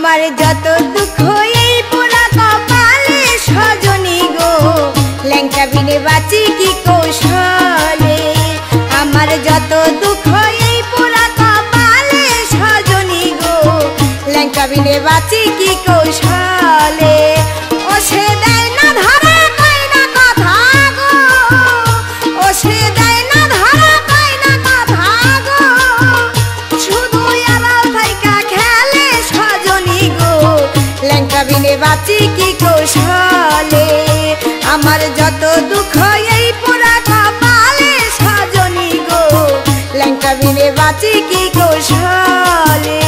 আমার যত দুঃখ এই পোড়া কপালে সজনী গো, ল্যাংটা বিনে বাঁচি কি কৌশলে। আমার যত দুঃখ এই পোড়া কপালে সজনী গো, ল্যাংটা বিনে বাঁচি কি কৌশলে। ও সে দেয় না ধরা কয় না কথা গো, ও সে দেয় না ধরা কয় না কথা গো, শুধু আড়াল থাইকা খেলে সজনী গো, ল্যাংটা বিনে বাঁচি কি কৌশলে। আমার যত দুঃখ এই পোড়া কপালে সজনী গো, ল্যাংটা বিনে বাঁচি কি কৌশলে।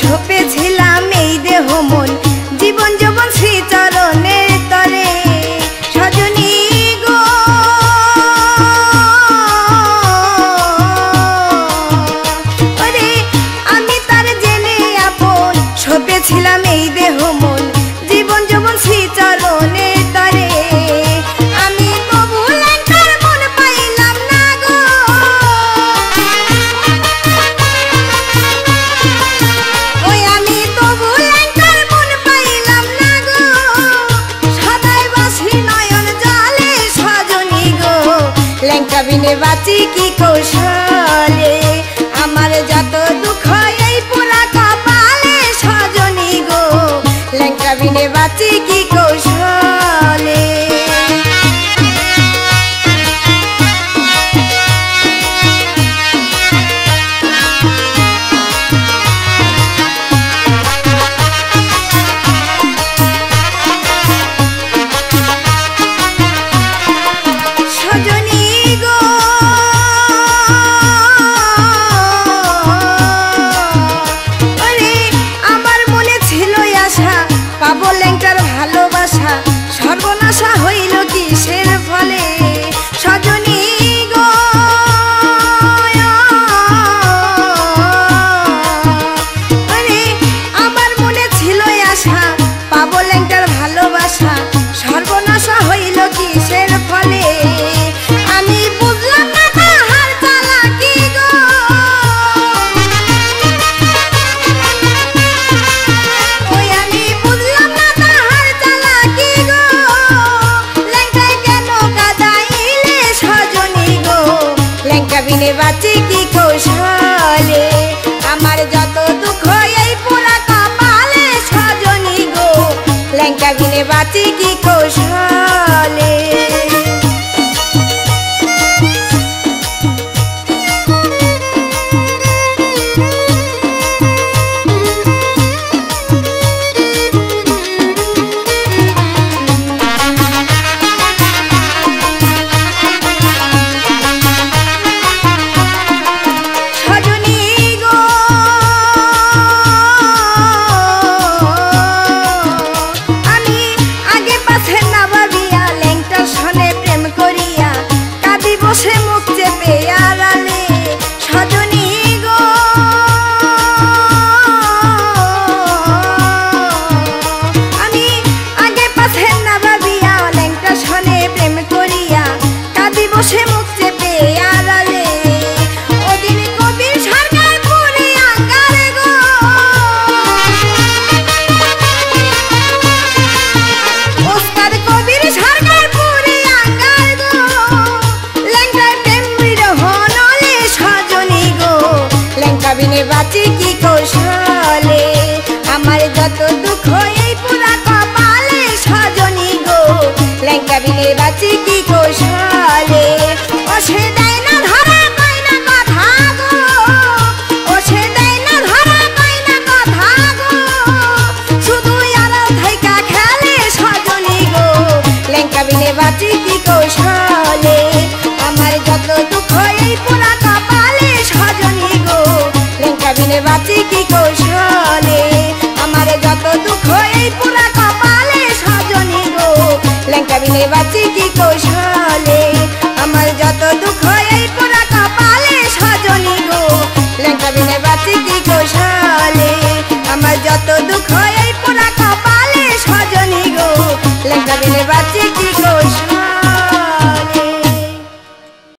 সপেছিলাম এই দেহ মন জীবন যৌবন শ্রীচরণের তরে, সজনী গো ওরে আমি তার জেনে আপন, সপেছিলাম এই দেহ মন জীবন যৌবন শ্রীচরণের তরে, আমি তবু ল্যাংটার মন পাইলাম না গো, ওই আমি তবু ল্যাংটার মন পাইলাম না গো, সদাই বাসি নয়ন জলে সজনী গো, ল্যাংটা বিনে বাঁচি কি কৌশলে। আমার যত দুঃখ এই পোড়া কপালে সজনী গো, ল্যাংটা বিনে বাঁচি কি কৌশলে। সজনী গো ওরে আমার মনে ছিল আশা পাবো ল্যাংটার ভালোবাসা, সর্বনাশা হইল কিসের ফলে। সজনী গো ওরে আমার মনে ছিল আশা পাবো ল্যাংটার ভালোবাসা, সর্বনাশা হইল কিসের ফলে। আমি বুঝলাম না তাহার চালাকি গো, ওই আমি বুঝলাম না তাহার চালাকি গো, ল্যাংটায় কেন কাঁদাইলে সজনী গো, ল্যাংটা বিনে বাঁচি কি কৌশলে। আমার যত দুঃখ এই পোড়া কপালে সজনী গো, ল্যাংটা বিনে বাঁচি কি কৌশলে। সজনী গো আমি আগে পাছে না ভাবিয়া ল্যাংটার সনে প্রেম করিয়া কাঁদি বসে মুখ চেপে আড়ালে। সজনী গো আমি আগে পাছে না ভাবিয়া ল্যাংটার সনে প্রেম করিয়া কাঁদি বসে মুখ চেপে আড়ালে। ওদিন কবির সরকার পুরি আঙ্গারে গো, ওস্তাদ কবির সরকার পুরি আঙ্গার গো, ল্যাংটার প্রেম বিরহ নলে সজনী গো, ল্যাংটা বিনে বাঁচি কি কৌশলে। আমার যত দুঃখ এই পোড়া কপালে সজনী গো, ল্যাংটা বিনে বাঁচি কি কৌশলে। ও সে দেয় না ধরা কয় না কথা গো, ও সে দেয় না ধরা কয় না কথা গো, শুধু আড়াল থাইকা খেলে সজনী গো, ল্যাংটা বিনে বাঁচি কি কৌশলে। আমার যত দুঃখ এই পোড়া কপালে সজনী গো, ল্যাংটা বিনে বাঁচি বাঁচি কি কৌশলে আমার যত দুঃখ এই পোড়া কপালে সজনী গো লেঙ্কা বিনে